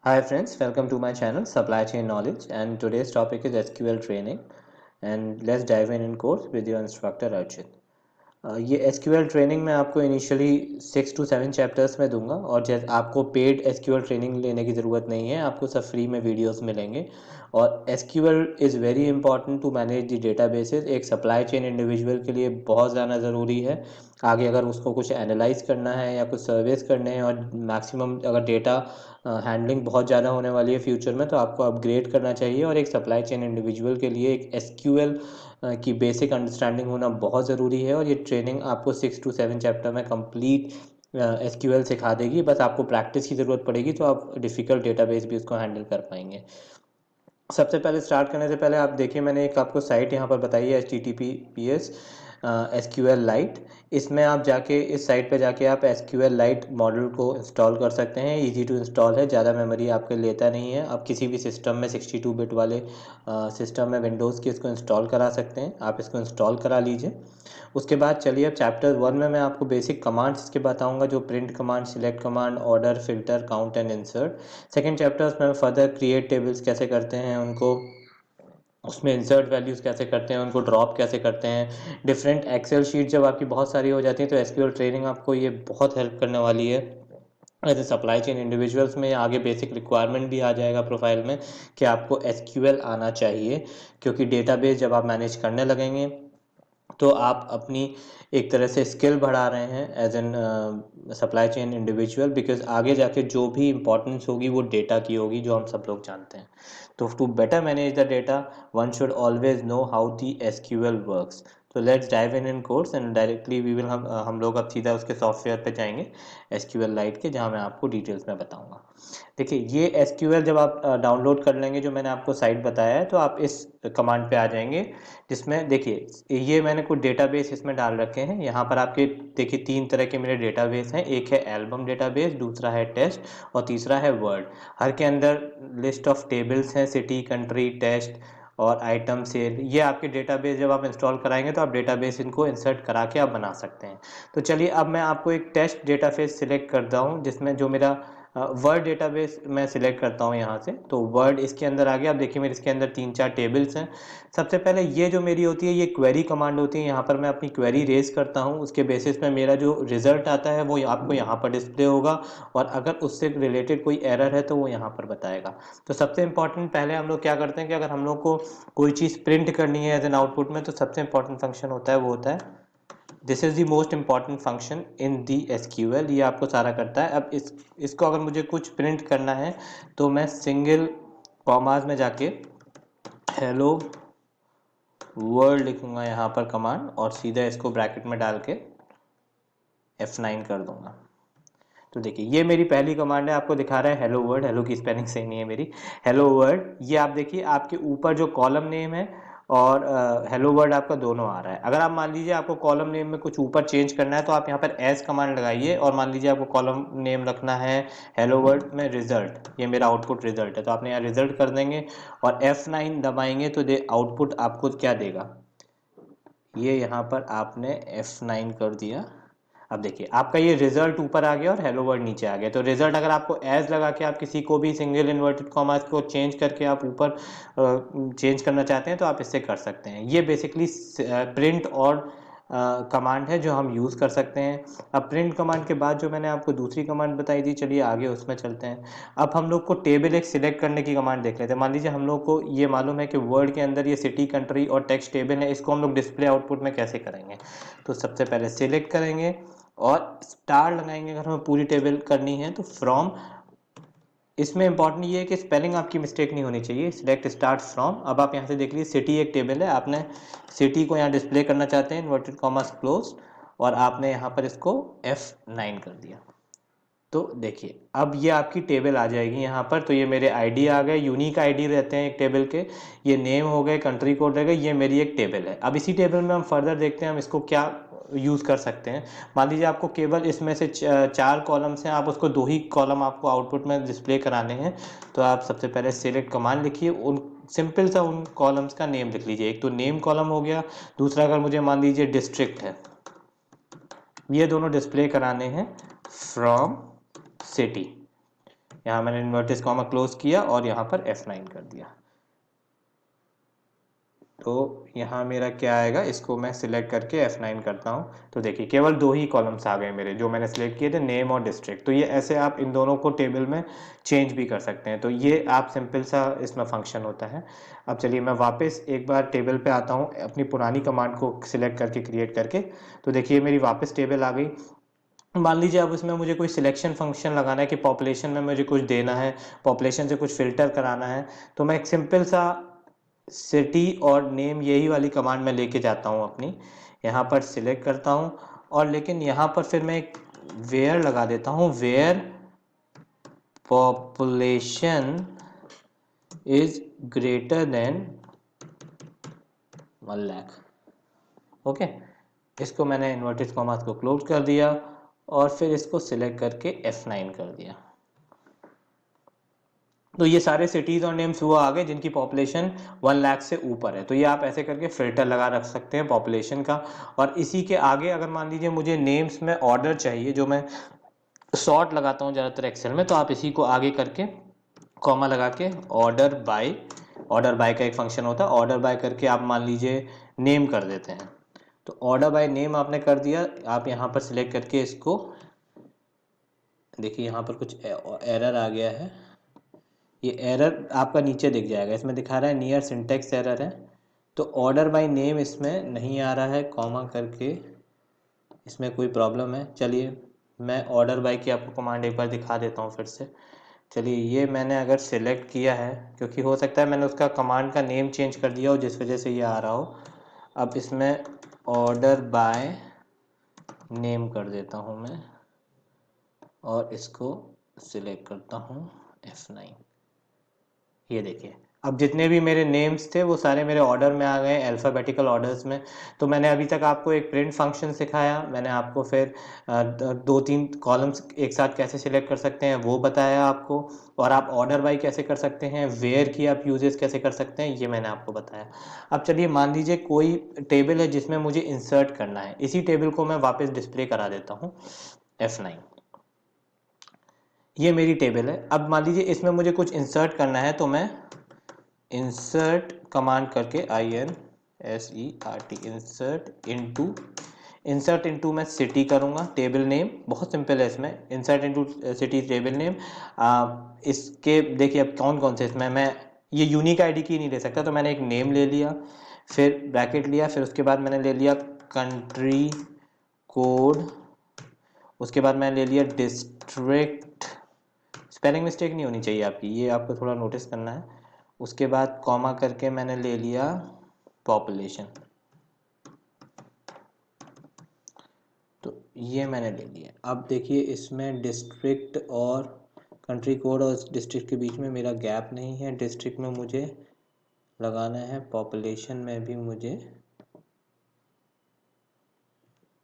Hi friends, welcome to my channel Supply Chain Knowledge, and today's topic is SQL training, and let's dive in course with your instructor Archit. ये SQL training मैं आपको initially 6 to 7 chapters में दूंगा, और जैसे आपको paid SQL training लेने की ज़रूरत नहीं है, आपको सब फ्री में वीडियोस मिलेंगे। और SQL is very important to manage the databases. एक सप्लाई चेन इंडिविजुअल के लिए बहुत ज़्यादा ज़रूरी है। आगे अगर उसको कुछ एनालाइज करना है या कुछ सर्वेस करने हैं, और मैक्सिमम अगर डेटा हैंडलिंग बहुत ज़्यादा होने वाली है फ्यूचर में, तो आपको अपग्रेड करना चाहिए। और एक सप्लाई चेन इंडिविजुअल के लिए एक SQL की बेसिक अंडरस्टैंडिंग होना बहुत ज़रूरी है। और ये ट्रेनिंग आपको 6 to 7 चैप्टर में कंप्लीट SQL सिखा देगी। बस आपको प्रैक्टिस की ज़रूरत पड़ेगी, तो आप डिफ़िकल्ट डेटाबेस भी उसको हैंडल कर पाएंगे। सबसे पहले स्टार्ट करने से पहले आप देखिए, मैंने एक आपको साइट यहाँ पर बताई है HTTPS SQLite। इसमें आप जाके इस साइट पे जाके आप SQLite मॉडल को इंस्टॉल कर सकते हैं। इजी टू इंस्टॉल है, ज़्यादा मेमोरी आपके लेता नहीं है। आप किसी भी सिस्टम में 62 बिट वाले सिस्टम में विंडोज़ के इसको इंस्टॉल करा सकते हैं। आप इसको इंस्टॉल करा लीजिए। उसके बाद चलिए, अब चैप्टर 1 में मैं आपको बेसिक कमांड्स इसके बताऊंगा, जो print command, select command, order, filter, count and insert. Second chapters में फर्दर क्रिएट टेबल्स कैसे करते हैं, उनको उसमें इंसर्ट वैल्यूज़ कैसे करते हैं, उनको ड्रॉप कैसे करते हैं। डिफरेंट एक्सेल शीट जब आपकी बहुत सारी हो जाती हैं, तो एसक्यूएल ट्रेनिंग आपको ये बहुत हेल्प करने वाली है। As a supply chain individuals में आगे बेसिक रिक्वायरमेंट भी आ जाएगा प्रोफाइल में कि आपको एसक्यूएल आना चाहिए, क्योंकि डेटाबेस जब आप मैनेज करने लगेंगे तो आप अपनी एक तरह से स्किल बढ़ा रहे हैं as an supply chain individual. Because आगे जाके जो भी इंपॉर्टेंस होगी वो डेटा की होगी, जो हम सब लोग जानते हैं। तो to better manage the data, one should always know how the SQL works. तो let's dive in course and directly we will हम लोग अब सीधा उसके सॉफ्टवेयर पे जाएंगे, SQLite के, जहाँ मैं आपको डिटेल्स में बताऊंगा। देखिए, ये SQL जब आप डाउनलोड कर लेंगे, जो मैंने आपको साइट बताया है, तो आप इस कमांड पे आ जाएंगे, जिसमें देखिए ये मैंने कुछ डेटाबेस इसमें डाल रखे हैं। यहाँ पर आपके देखिए 3 तरह के मेरे डेटाबेस हैं। एक है एल्बम डेटाबेस, दूसरा है टेस्ट, और तीसरा है वर्ड। हर के अंदर लिस्ट ऑफ टेबल्स हैं, सिटी, कंट्री, टेस्ट और आइटम, सेल। ये आपके डेटाबेस जब आप इंस्टॉल कराएंगे तो आप डेटाबेस इनको इंसर्ट करा के आप बना सकते हैं। तो चलिए, अब मैं आपको एक टेस्ट डेटाबेस सिलेक्ट करता हूँ, जिसमें जो मेरा वर्ड डेटाबेस मैं सिलेक्ट करता हूँ यहाँ से। तो वर्ड इसके अंदर आ गया। अब देखिए, मेरे इसके अंदर 3-4 टेबल्स हैं। सबसे पहले ये जो मेरी होती है, ये क्वेरी कमांड होती है। यहाँ पर मैं अपनी क्वेरी रेज करता हूँ, उसके बेसिस पे मेरा जो रिजल्ट आता है वो आपको यहाँ पर डिस्प्ले होगा, और अगर उससे रिलेटेड कोई एरर है तो वो यहाँ पर बताएगा। तो सबसे इंपॉर्टेंट पहले हम लोग क्या करते हैं कि अगर हम लोग को कोई चीज़ प्रिंट करनी है एज एन आउटपुट में, तो सबसे इंपॉर्टेंट फंक्शन होता है, वो होता है this is the most important function in the SQL। ये आपको सारा करता है। अब इसको अगर मुझे कुछ प्रिंट करना है, तो मैं सिंगल कॉमाज में जाके हेलो वर्ड लिखूंगा यहाँ पर कमांड, और सीधा इसको ब्रैकेट में डाल के F9 कर दूंगा। तो देखिए, ये मेरी पहली कमांड है, आपको दिखा रहा है हेलो वर्ड। हेलो की स्पेलिंग सही नहीं है मेरी, हेलो वर्ड। ये आप देखिए, आपके ऊपर जो कॉलम नेम है और हेलो वर्ड आपका दोनों आ रहा है। अगर आप मान लीजिए आपको कॉलम नेम में कुछ ऊपर चेंज करना है, तो आप यहाँ पर एज कमांड लगाइए, और मान लीजिए आपको कॉलम नेम रखना है हेलो वर्ड में रिजल्ट। ये मेरा आउटपुट रिजल्ट है, तो आपने यहाँ रिजल्ट कर देंगे और F9 दबाएंगे, तो आउटपुट आपको क्या देगा, ये यहाँ पर आपने F9 कर दिया। अब देखिए, आपका ये रिजल्ट ऊपर आ गया और हेलो वर्ड नीचे आ गया। तो रिजल्ट अगर आपको एज लगा के आप किसी को भी सिंगल इन्वर्टेड कॉमास को चेंज करके आप ऊपर चेंज करना चाहते हैं, तो आप इससे कर सकते हैं। ये बेसिकली प्रिंट और कमांड है जो हम यूज़ कर सकते हैं। अब प्रिंट कमांड के बाद जो मैंने आपको दूसरी कमांड बताई थी, चलिए आगे उसमें चलते हैं। अब हम लोग को टेबल एक सिलेक्ट करने की कमांड देख लेते हैं। मान लीजिए हम लोग को ये मालूम है कि वर्ड के अंदर ये सिटी, कंट्री और टेक्स्ट टेबल है, इसको हम लोग डिस्प्ले आउटपुट में कैसे करेंगे। तो सबसे पहले सिलेक्ट करेंगे और स्टार लगाएंगे। अगर हमें पूरी टेबल करनी है तो फ्रॉम, इसमें इंपॉर्टेंट ये है कि स्पेलिंग आपकी मिस्टेक नहीं होनी चाहिए। Select start from. अब आप यहाँ से देख लीजिए, सिटी एक टेबल है, आपने सिटी को यहाँ डिस्प्ले करना चाहते हैं, इन्वर्टेड कॉमास क्लोज, और आपने यहाँ पर इसको F9 कर दिया। तो देखिए, अब ये आपकी टेबल आ जाएगी यहाँ पर। तो ये मेरे आईडी आ गए, यूनिक आईडी रहते हैं एक टेबल के। ये नेम हो गए, कंट्री कोड रह गए, ये मेरी एक टेबल है। अब इसी टेबल में हम फर्दर देखते हैं हम इसको क्या यूज़ कर सकते हैं। मान लीजिए आपको केवल इसमें से 4 कॉलम्स हैं, आप उसको 2 ही कॉलम आपको आउटपुट में डिस्प्ले कराने हैं। तो आप सबसे पहले सेलेक्ट कमांड लिखिए, उन सिंपल सा उन कॉलम्स का नेम लिख लीजिए। एक तो नेम कॉलम हो गया, दूसरा अगर मुझे मान लीजिए डिस्ट्रिक्ट है, ये दोनों डिस्प्ले कराने हैं फ्रॉम सिटी। यहाँ मैंने इन्वर्टेड कॉमा क्लोज किया और यहाँ पर F9 कर दिया। तो यहाँ मेरा क्या आएगा, इसको मैं सिलेक्ट करके F9 करता हूँ तो देखिए केवल 2 ही कॉलम्स आ गए मेरे जो मैंने सिलेक्ट किए थे, नेम और डिस्ट्रिक्ट। तो ये ऐसे आप इन दोनों को टेबल में चेंज भी कर सकते हैं। तो ये आप सिंपल सा इसमें फंक्शन होता है। अब चलिए मैं वापस एक बार टेबल पे आता हूँ अपनी पुरानी कमांड को सिलेक्ट करके क्रिएट करके। तो देखिए मेरी वापस टेबल आ गई। मान लीजिए अब इसमें मुझे कोई सिलेक्शन फंक्शन लगाना है कि पॉपुलेशन में मुझे कुछ देना है, पॉपुलेशन से कुछ फिल्टर कराना है। तो मैं एक सिंपल सा सिटी और नेम यही वाली कमांड में लेके जाता हूँ अपनी, यहाँ पर सिलेक्ट करता हूँ और लेकिन यहाँ पर फिर मैं एक वेयर लगा देता हूँ, where population is greater than 1 lakh. Okay, इसको मैंने इन्वर्टेड कॉमास को क्लोज कर दिया और फिर इसको सिलेक्ट करके F9 कर दिया। तो ये सारे सिटीज और नेम्स वो आ गए जिनकी पॉपुलेशन 1 लाख से ऊपर है। तो ये आप ऐसे करके फिल्टर लगा रख सकते हैं पॉपुलेशन का। और इसी के आगे अगर मान लीजिए मुझे नेम्स में ऑर्डर चाहिए, जो मैं सॉर्ट लगाता हूँ ज़्यादातर एक्सेल में, तो आप इसी को आगे करके कॉमा लगा के ऑर्डर बाय का एक फंक्शन होता है, ऑर्डर बाय करके आप मान लीजिए नेम कर देते हैं। तो ऑर्डर बाय नेम आपने कर दिया, आप यहाँ पर सिलेक्ट करके इसको देखिए यहाँ पर कुछ एरर आ गया है। ये एरर आपका नीचे दिख जाएगा, इसमें दिखा रहा है नियर सिंटेक्स एरर है। तो ऑर्डर बाय नेम इसमें नहीं आ रहा है, कॉमा करके इसमें कोई प्रॉब्लम है। चलिए मैं ऑर्डर बाय की आपको कमांड एक बार दिखा देता हूँ फिर से। चलिए ये मैंने अगर सिलेक्ट किया है, क्योंकि हो सकता है मैंने उसका कमांड का नेम चेंज कर दिया हो जिस वजह से ये आ रहा हो। अब इसमें ऑर्डर बाय नेम कर देता हूँ मैं और इसको सिलेक्ट करता हूँ F9। ये देखिए अब जितने भी मेरे नेम्स थे वो सारे मेरे ऑर्डर में आ गए, अल्फ़ाबेटिकल ऑर्डर्स में। तो मैंने अभी तक आपको एक प्रिंट फंक्शन सिखाया, मैंने आपको फिर 2-3 कॉलम्स एक साथ कैसे सिलेक्ट कर सकते हैं वो बताया आपको, और आप ऑर्डर बाय कैसे कर सकते हैं, वेयर की आप यूजेस कैसे कर सकते हैं ये मैंने आपको बताया। अब चलिए मान लीजिए कोई टेबल है जिसमें मुझे इंसर्ट करना है, इसी टेबल को मैं वापस डिस्प्ले करा देता हूँ F9। ये मेरी टेबल है। अब मान लीजिए इसमें मुझे कुछ इंसर्ट करना है, तो मैं इंसर्ट कमांड करके INSERT इंसर्ट इनटू मैं सिटी करूंगा, टेबल नेम बहुत सिंपल है इसमें, insert into city table name. इसके देखिए अब कौन कौन से इसमें मैं ये यूनिक आईडी की नहीं ले सकता, तो मैंने एक नेम ले लिया, फिर ब्रैकेट लिया, फिर उसके बाद मैंने ले लिया कंट्री कोड, उसके बाद मैंने ले लिया डिस्ट्रिक्ट, स्पेलिंग मिस्टेक नहीं होनी चाहिए आपकी, ये आपको थोड़ा नोटिस करना है। उसके बाद कॉमा करके मैंने ले लिया पॉपुलेशन, तो ये मैंने ले लिया। अब देखिए इसमें डिस्ट्रिक्ट और कंट्री कोड और डिस्ट्रिक्ट के बीच में मेरा गैप नहीं है, डिस्ट्रिक्ट में मुझे लगाना है, पॉपुलेशन में भी मुझे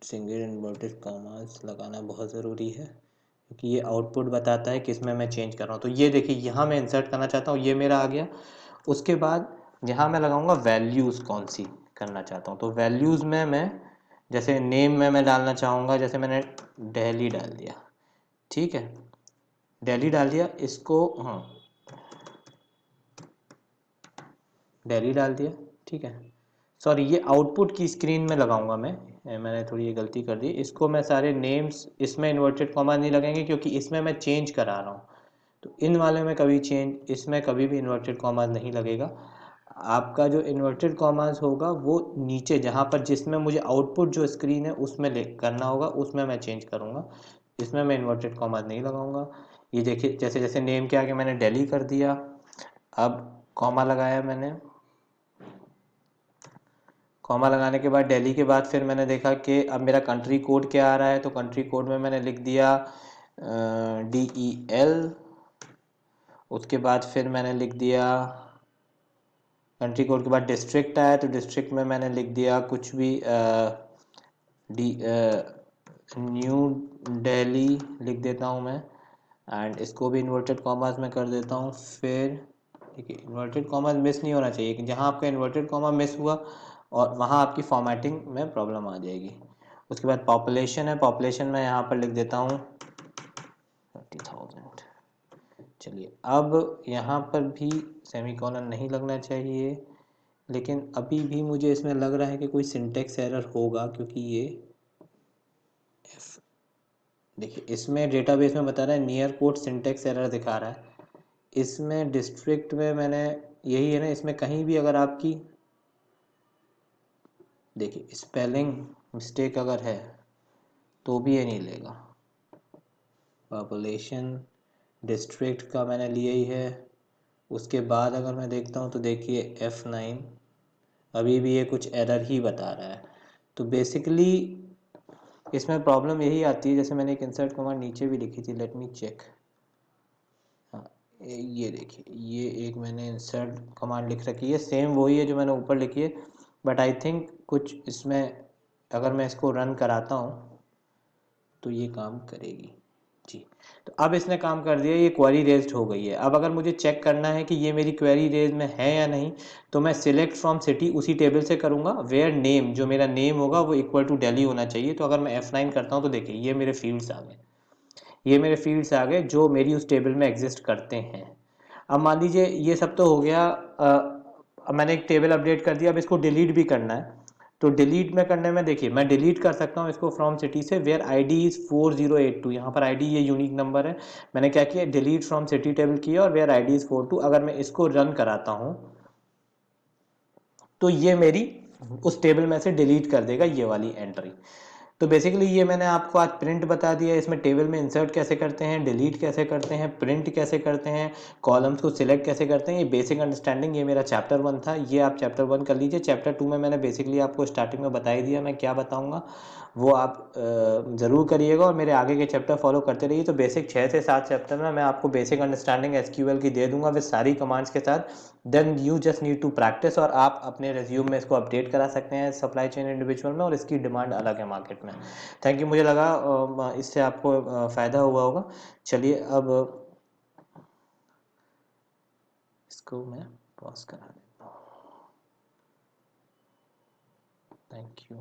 सिंगल इन्वर्टेड कॉमास लगाना बहुत ज़रूरी है, क्योंकि ये आउटपुट बताता है कि इसमें मैं चेंज कर रहा हूँ। तो ये देखिए यहाँ मैं इंसर्ट करना चाहता हूँ, ये मेरा आ गया। उसके बाद यहाँ मैं लगाऊंगा वैल्यूज़ कौन सी करना चाहता हूँ। तो वैल्यूज़ में मैं जैसे नेम में मैं डालना चाहूँगा, जैसे मैंने दिल्ली डाल दिया, ठीक है, दिल्ली डाल दिया, इसको हाँ दिल्ली डाल दिया, ठीक है। सॉरी ये आउटपुट की स्क्रीन में लगाऊंगा मैंने थोड़ी ये गलती कर दी। इसको मैं सारे नेम्स इसमें इन्वर्टेड कॉमा नहीं लगेंगे क्योंकि इसमें मैं चेंज करा रहा हूँ, तो इन वाले में कभी चेंज, इसमें कभी भी इन्वर्टेड कॉमा नहीं लगेगा। आपका जो इन्वर्टेड कॉमास होगा वो नीचे जहाँ पर जिसमें मुझे आउटपुट जो स्क्रीन है उसमें ले करना होगा, उसमें मैं चेंज करूँगा, इसमें मैं इन्वर्टेड कॉमास नहीं लगाऊंगा। ये देखिए जैसे जैसे नेम के आगे मैंने दिल्ली कर दिया, अब कॉमा लगाया मैंने, कॉमा लगाने के बाद दिल्ली के बाद फिर मैंने देखा कि अब मेरा कंट्री कोड क्या आ रहा है, तो कंट्री कोड में मैंने लिख दिया DEL। उसके बाद फिर मैंने लिख दिया कंट्री कोड के बाद डिस्ट्रिक्ट आया, तो डिस्ट्रिक्ट में मैंने लिख दिया कुछ भी न्यू दिल्ली लिख देता हूँ मैं, एंड इसको भी इन्वर्टेड कॉमास में कर देता हूँ। फिर देखिए इन्वर्टेड कॉमा मिस नहीं होना चाहिए, कि जहाँ आपका इन्वर्टेड कॉमा मिस हुआ और वहाँ आपकी फॉर्मेटिंग में प्रॉब्लम आ जाएगी। उसके बाद पॉपुलेशन है, पॉपुलेशन में यहाँ पर लिख देता हूँ 30,000, चलिए, अब यहाँ पर भी सेमीकोलन नहीं लगना चाहिए, लेकिन अभी भी मुझे इसमें लग रहा है कि कोई सिंटेक्स एरर होगा, क्योंकि ये एफ, देखिए इसमें डेटाबेस में बता रहा है नियर कोड सिंटेक्स एरर दिखा रहा है। इसमें डिस्ट्रिक्ट में मैंने यही है ना, इसमें कहीं भी अगर आपकी देखिए स्पेलिंग मिस्टेक अगर है तो भी ये नहीं लेगा। पॉपुलेशन डिस्ट्रिक्ट का मैंने लिया ही है। उसके बाद अगर मैं देखता हूँ तो देखिए F9 अभी भी ये कुछ एरर ही बता रहा है। तो बेसिकली इसमें प्रॉब्लम यही आती है, जैसे मैंने एक इंसर्ट कमांड नीचे भी लिखी थी, लेट मी चेक। हाँ, ये देखिए, ये एक मैंने इंसर्ट कमांड लिख रखी है, सेम वही है जो मैंने ऊपर लिखी है, बट आई थिंक कुछ इसमें अगर मैं इसको रन कराता हूँ तो ये काम करेगी जी। तो अब इसने काम कर दिया, ये क्वेरी रेज्ड हो गई है। अब अगर मुझे चेक करना है कि ये मेरी क्वेरी रेज में है या नहीं, तो मैं सिलेक्ट फ्रॉम सिटी उसी टेबल से करूँगा, वेयर नेम, जो मेरा नेम होगा वो इक्वल टू दिल्ली होना चाहिए। तो अगर मैं F9 करता हूँ तो देखिए ये मेरे फील्ड्स आ गए, ये मेरे फील्ड्स आ गए जो मेरी उस टेबल में एग्जिस्ट करते हैं। अब मान लीजिए ये सब तो हो गया, अब मैंने एक टेबल अपडेट कर दिया, अब इसको डिलीट भी करना है। तो डिलीट में करने में देखिए मैं डिलीट कर सकता हूँ इसको फ्रॉम सिटी से, वेयर आईडी इज 4082। यहाँ पर आईडी ये यूनिक नंबर है। मैंने क्या किया, डिलीट फ्रॉम सिटी टेबल किया और वेयर आईडी इज 42। अगर मैं इसको रन कराता हूँ तो ये मेरी उस टेबल में से डिलीट कर देगा ये वाली एंट्री। तो बेसिकली ये मैंने आपको आज प्रिंट बता दिया, इसमें टेबल में इंसर्ट कैसे करते हैं, डिलीट कैसे करते हैं, प्रिंट कैसे करते हैं, कॉलम्स को सिलेक्ट कैसे करते हैं। ये बेसिक अंडरस्टैंडिंग, ये मेरा चैप्टर 1 था, ये आप चैप्टर 1 कर लीजिए। चैप्टर 2 में मैंने बेसिकली आपको स्टार्टिंग में बता ही दिया मैं क्या बताऊंगा, वो आप ज़रूर करिएगा और मेरे आगे के चैप्टर फॉलो करते रहिए। तो बेसिक 6 से 7 चैप्टर में मैं आपको बेसिक अंडरस्टैंडिंग एसक्यूएल की दे दूंगा विद सारी कमांड्स के साथ। Then you just need to practice, और आप अपने रिज्यूम में इसको अपडेट करा सकते हैं सप्लाई चेन इंडिविजुअल में, और इसकी डिमांड अलग है मार्केट में। थैंक यू, मुझे लगा इससे आपको फ़ायदा हुआ होगा। चलिए अब इसको मैं पॉज करा देता हूँ। Thank you.